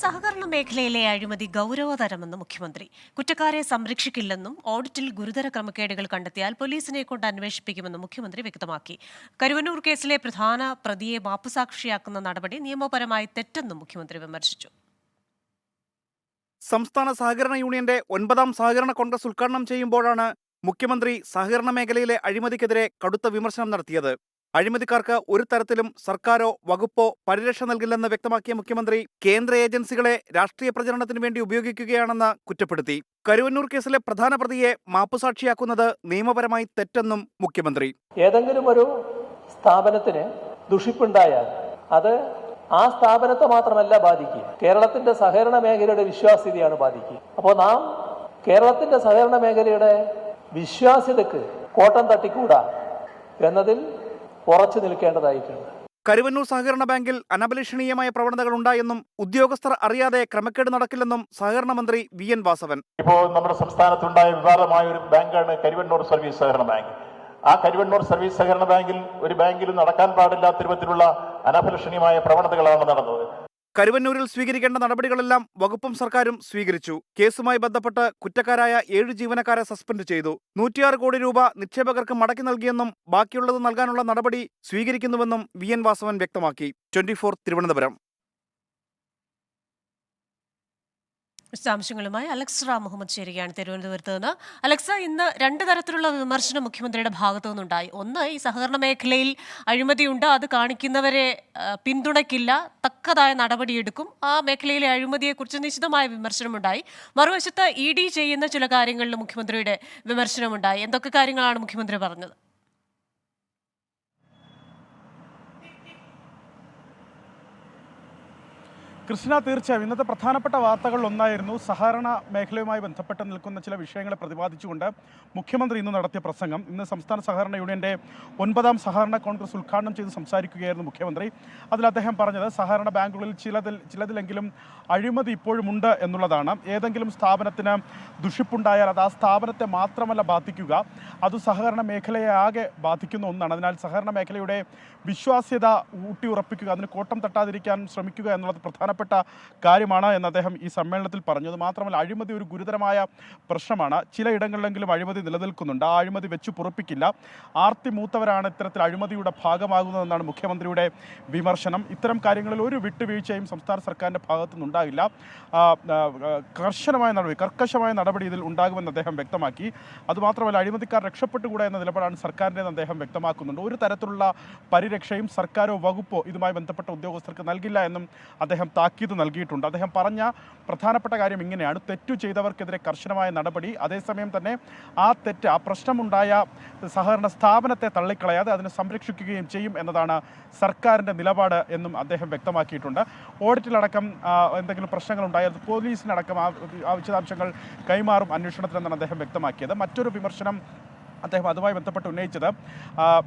സഹകരണ മേഖലയിലെ അഴിമതി ഗൗരവതരമെന്ന് മുഖ്യമന്ത്രി. കുറ്റക്കാരെ സംരക്ഷിക്കില്ലെന്നും ഓഡിറ്റിൽ ഗുരുതര ക്രമക്കേടുകൾ കണ്ടെത്തിയാൽ പോലീസിനെ കൊണ്ട് അന്വേഷിപ്പിക്കുമെന്നും മുഖ്യമന്ത്രി വ്യക്തമാക്കി. കരുവന്നൂർ കേസിലെ പ്രധാന പ്രതിയെ മാപ്പുസാക്ഷിയാക്കുന്ന നടപടി നിയമപരമായി തെറ്റെന്നും മുഖ്യമന്ത്രി വിമർശിച്ചു. സംസ്ഥാന സഹകരണ യൂണിയന്റെ 9ാം സഹകരണ കോൺഗ്രസ് ഉദ്ഘാടനം ചെയ്യുമ്പോഴാണ് മുഖ്യമന്ത്രി സഹകരണ മേഖലയിലെ അഴിമതിക്കെതിരെ കടുത്ത വിമർശനം നടത്തിയത്. അഴിമതിക്കാർക്ക് ഒരു തരത്തിലും സർക്കാരോ വകുപ്പോ പരിരക്ഷ നൽകില്ലെന്ന് വ്യക്തമാക്കിയ മുഖ്യമന്ത്രി കേന്ദ്ര ഏജൻസികളെ രാഷ്ട്രീയ പ്രചരണത്തിന് വേണ്ടി ഉപയോഗിക്കുകയാണെന്ന് കുറ്റപ്പെടുത്തി. കരുവന്നൂർ കേസിലെ പ്രധാന പ്രതിയെ മാപ്പുസാക്ഷിയാക്കുന്നത് നിയമപരമായി തെറ്റെന്നും മുഖ്യമന്ത്രി. ഏതെങ്കിലും ഒരു സ്ഥാപനത്തിന് ദുഷിപ്പുണ്ടായാൽ അത് ആ സ്ഥാപനത്തെ മാത്രമല്ല ബാധിക്കുക, കേരളത്തിന്റെ സഹകരണ മേഖലയുടെ വിശ്വാസ്യതയാണ് ബാധിക്കുക. അപ്പോൾ നാം കേരളത്തിന്റെ സഹകരണ മേഖലയുടെ വിശ്വാസ്യതയ്ക്ക് കോട്ടം തട്ടിക്കൂടാ എന്നതിൽ ഉറച്ചു നിൽക്കേണ്ടതായിട്ടുണ്ട്. കരുവന്നൂർ സഹകരണ ബാങ്കിൽ അനഭിലഷണീയമായ പ്രവണതകൾ ഉണ്ടായെന്നും ഉദ്യോഗസ്ഥർ അറിയാതെ ക്രമക്കേട് നടക്കില്ലെന്നും സഹകരണ മന്ത്രി VN വാസവൻ. ഇപ്പോൾ നമ്മുടെ സംസ്ഥാനത്തുണ്ടായ വിവാദമായ ഒരു ബാങ്കാണ് കരുവന്നൂർ സർവീസ് സഹകരണ ബാങ്ക്. ആ കരുവന്നൂർ സർവീസ് സഹകരണ ബാങ്കിൽ നടക്കാൻ പാടില്ലാത്ത രൂപത്തിലുള്ള അനഭിലഷണീയമായ പ്രവണതകളാണ് നടന്നത്. കരുവന്നൂരിൽ സ്വീകരിക്കേണ്ട നടപടികളെല്ലാം വകുപ്പും സർക്കാരും സ്വീകരിച്ചു. കേസുമായി ബന്ധപ്പെട്ട് കുറ്റക്കാരായ 7 ജീവനക്കാരെ സസ്പെൻഡ് ചെയ്തു. 106 കോടി രൂപ നിക്ഷേപകർക്ക് മടക്കി നൽകിയെന്നും ബാക്കിയുള്ളത് നൽകാനുള്ള നടപടി സ്വീകരിക്കുന്നുവെന്നും VN വാസവൻ വ്യക്തമാക്കി. 24 തിരുവനന്തപുരം. വിശദാംശങ്ങളുമായി അലക്സ് റാം മുഹമ്മദ് ചേരുകയാണ് തിരുവനന്തപുരത്ത് നിന്ന്. അലക്സ, ഇന്ന് 2 തരത്തിലുള്ള വിമർശനം മുഖ്യമന്ത്രിയുടെ ഭാഗത്തു നിന്നുണ്ടായി. ഒന്ന്, ഈ സഹകരണ മേഖലയിൽ അഴിമതിയുണ്ട്, അത് കാണിക്കുന്നവരെ പിന്തുണയ്ക്കില്ല, തക്കതായ നടപടിയെടുക്കും, ആ മേഖലയിലെ അഴിമതിയെക്കുറിച്ച് നിശിതമായ വിമർശനമുണ്ടായി. മറുവശത്ത് ED ചെയ്യുന്ന ചില കാര്യങ്ങളിൽ മുഖ്യമന്ത്രിയുടെ വിമർശനമുണ്ടായി. എന്തൊക്കെ കാര്യങ്ങളാണ് മുഖ്യമന്ത്രി പറഞ്ഞത്? കൃഷ്ണ, തീർച്ചയായും ഇന്നത്തെ പ്രധാനപ്പെട്ട വാർത്തകളിൽ ഒന്നായിരുന്നു സഹകരണ മേഖലയുമായി ബന്ധപ്പെട്ട് നിൽക്കുന്ന ചില വിഷയങ്ങളെ പ്രതിപാദിച്ചുകൊണ്ട് മുഖ്യമന്ത്രി ഇന്ന് നടത്തിയ പ്രസംഗം. ഇന്ന് സംസ്ഥാന സഹകരണ യൂണിയന്റെ 9ാം സഹകരണ കോൺഗ്രസ് ഉദ്ഘാടനം ചെയ്ത് സംസാരിക്കുകയായിരുന്നു മുഖ്യമന്ത്രി. അതിൽ അദ്ദേഹം പറഞ്ഞത് സഹകരണ ബാങ്കുകളിൽ ചിലതിലെങ്കിലും അഴിമതി ഇപ്പോഴുമുണ്ട് എന്നുള്ളതാണ്. ഏതെങ്കിലും സ്ഥാപനത്തിന് ദുഷിപ്പുണ്ടായാൽ അത് ആ സ്ഥാപനത്തെ മാത്രമല്ല ബാധിക്കുക, അത് സഹകരണ മേഖലയെ ആകെ ബാധിക്കുന്ന ഒന്നാണ്. അതിനാൽ സഹകരണ മേഖലയുടെ വിശ്വാസ്യത ഊട്ടിയുറപ്പിക്കുക, അതിന് കോട്ടം തട്ടാതിരിക്കാൻ ശ്രമിക്കുക എന്നുള്ളത് പ്രധാനപ്പെട്ട കാര്യമാണ് എന്ന് അദ്ദേഹം ഈ സമ്മേളനത്തിൽ പറഞ്ഞു. അത് മാത്രമല്ല, അഴിമതി ഒരു ഗുരുതരമായ പ്രശ്നമാണ്. ചിലയിടങ്ങളിലെങ്കിലും അഴിമതി നിലനിൽക്കുന്നുണ്ട്. ആ അഴിമതി വെച്ച് പൊറുപ്പിക്കില്ല. ആർത്തി മൂത്തവരാണ് ഇത്തരത്തിൽ അഴിമതിയുടെ ഭാഗമാകുന്നതെന്നാണ് മുഖ്യമന്ത്രിയുടെ വിമർശനം. ഇത്തരം കാര്യങ്ങളിൽ ഒരു വിട്ടുവീഴ്ചയും സംസ്ഥാന സർക്കാരിൻ്റെ ഭാഗത്തു നിന്നുണ്ടാകില്ല. കർക്കശമായ നടപടി ഇതിൽ ഉണ്ടാകുമെന്ന് അദ്ദേഹം വ്യക്തമാക്കി. അതുമാത്രമല്ല, അഴിമതിക്കാർ രക്ഷപ്പെട്ടുകൂടാ എന്ന നിലപാടാണ് സർക്കാരിൻ്റെതെന്ന് അദ്ദേഹം വ്യക്തമാക്കുന്നുണ്ട്. ഒരു തരത്തിലുള്ള പരിരക്ഷയും സർക്കാരോ വകുപ്പോ ഇതുമായി ബന്ധപ്പെട്ട ഉദ്യോഗസ്ഥർക്ക് നൽകില്ല എന്നും അദ്ദേഹം താക്കീത് നൽകിയിട്ടുണ്ട്. അദ്ദേഹം പറഞ്ഞ പ്രധാനപ്പെട്ട കാര്യം ഇങ്ങനെയാണ്: തെറ്റു ചെയ്തവർക്കെതിരെ കർശനമായ നടപടി, അതേസമയം തന്നെ ആ പ്രശ്നമുണ്ടായ സഹകരണ സ്ഥാപനത്തെ തള്ളിക്കളയാതെ അതിനെ സംരക്ഷിക്കുകയും ചെയ്യും എന്നതാണ് സർക്കാരിൻ്റെ നിലപാട് എന്നും അദ്ദേഹം വ്യക്തമാക്കിയിട്ടുണ്ട്. ഓഡിറ്റിലടക്കം എന്തെങ്കിലും പ്രശ്നങ്ങളുണ്ടായാൽ പോലീസിനടക്കം ആ വിശദാംശങ്ങൾ കൈമാറും അന്വേഷണത്തിനെന്നാണ് അദ്ദേഹം വ്യക്തമാക്കിയത്. മറ്റൊരു വിമർശനം അദ്ദേഹം അതുമായി ബന്ധപ്പെട്ട് ഉന്നയിച്ചത്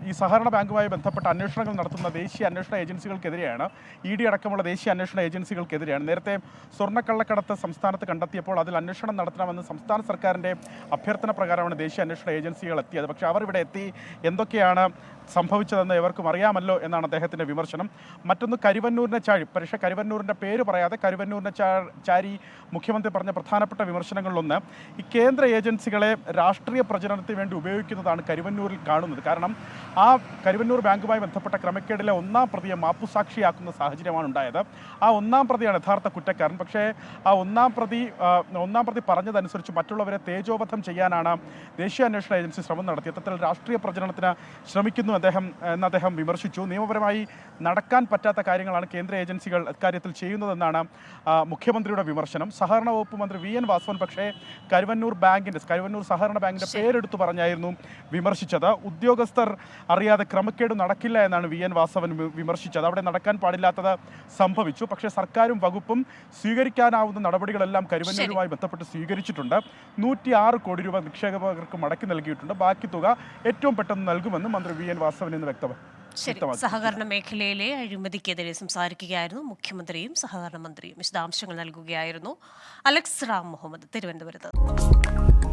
ഈ സഹകരണ ബാങ്കുമായി ബന്ധപ്പെട്ട അന്വേഷണങ്ങൾ നടത്തുന്ന ദേശീയ അന്വേഷണ ഏജൻസികൾക്കെതിരെയാണ്. ED അടക്കമുള്ള ദേശീയ അന്വേഷണ ഏജൻസികൾക്കെതിരെയാണ്. നേരത്തെ സ്വർണ്ണക്കള്ളക്കടത്ത് സംസ്ഥാനത്ത് കണ്ടെത്തിയപ്പോൾ അതിൽ അന്വേഷണം നടത്തണമെന്ന് സംസ്ഥാന സർക്കാരിൻ്റെ അഭ്യർത്ഥന പ്രകാരമാണ് ദേശീയ അന്വേഷണ ഏജൻസികൾ എത്തിയത്. പക്ഷേ അവർ ഇവിടെ എത്തി എന്തൊക്കെയാണ് സംഭവിച്ചതെന്ന് ഇവർക്കും അറിയാമല്ലോ എന്നാണ് അദ്ദേഹത്തിൻ്റെ വിമർശനം. മറ്റൊന്ന്, കരുവന്നൂരിനെ ചാരി, പക്ഷേ കരുവന്നൂരിൻ്റെ പേര് പറയാതെ കരുവന്നൂരിനെ ചാരി മുഖ്യമന്ത്രി പറഞ്ഞ പ്രധാനപ്പെട്ട വിമർശനങ്ങളിലൊന്ന്, ഈ കേന്ദ്ര ഏജൻസികളെ രാഷ്ട്രീയ പ്രചരണത്തിന് വേണ്ടി ഉപയോഗിക്കുന്നതാണ് കരുവന്നൂരിൽ കാണുന്നത്. കാരണം ആ കരുവന്നൂർ ബാങ്കുമായി ബന്ധപ്പെട്ട ക്രമക്കേടിലെ 1ാം പ്രതിയെ മാപ്പുസാക്ഷിയാക്കുന്ന സാഹചര്യമാണ് ഉണ്ടായത്. ആ 1ാം പ്രതിയാണ് യഥാർത്ഥ കുറ്റക്കാരൻ. പക്ഷേ ആ 1ാം പ്രതി പറഞ്ഞതനുസരിച്ച് മറ്റുള്ളവരെ തേജോവധം ചെയ്യാനാണ് ദേശീയ അന്വേഷണ ഏജൻസി ശ്രമം നടത്തിയത്. അത്തരത്തിൽ രാഷ്ട്രീയ പ്രചരണത്തിന് ശ്രമിക്കുന്നു എന്ന് അദ്ദേഹം വിമർശിച്ചു. നിയമപരമായി നടക്കാൻ പറ്റാത്ത കാര്യങ്ങളാണ് കേന്ദ്ര ഏജൻസികൾ ഇക്കാര്യത്തിൽ ചെയ്യുന്നതെന്നാണ് മുഖ്യമന്ത്രിയുടെ വിമർശനം. സഹകരണ വകുപ്പ് മന്ത്രി VN വാസവൻ പക്ഷേ കരുവന്നൂർ സഹകരണ ബാങ്കിൻ്റെ പേരെടുത്തു പറഞ്ഞായിരുന്നു വിമർശിച്ചത്. ഉദ്യോഗസ്ഥർ അറിയാതെ ക്രമക്കേട് നടക്കില്ല എന്നാണ് VN വാസവൻ വിമർശിച്ചത്. അവിടെ നടക്കാൻ പാടില്ലാത്തത് സംഭവിച്ചു. പക്ഷേ സർക്കാരും വകുപ്പും സ്വീകരിക്കാനാവുന്ന നടപടികളെല്ലാം കരുവന്നൂരുമായി ബന്ധപ്പെട്ട് സ്വീകരിച്ചിട്ടുണ്ട്. 106 കോടി രൂപ നിക്ഷേപകർക്ക് മടക്കി നൽകിയിട്ടുണ്ട്. ബാക്കി തുക ഏറ്റവും പെട്ടെന്ന് നൽകുമെന്ന് മന്ത്രി VN വാസവൻ എന്ന് വ്യക്തമാക്കി. സഹകരണ മേഖലയിലെ അഴിമതിക്കെതിരെ സംസാരിക്കുകയായിരുന്നു മുഖ്യമന്ത്രിയും സഹകരണ മന്ത്രിയും. വിശദാംശങ്ങൾ നൽകുകയായിരുന്നു അലക്സ് റാം മുഹമ്മദ് തിരുവനന്തപുരത്ത്.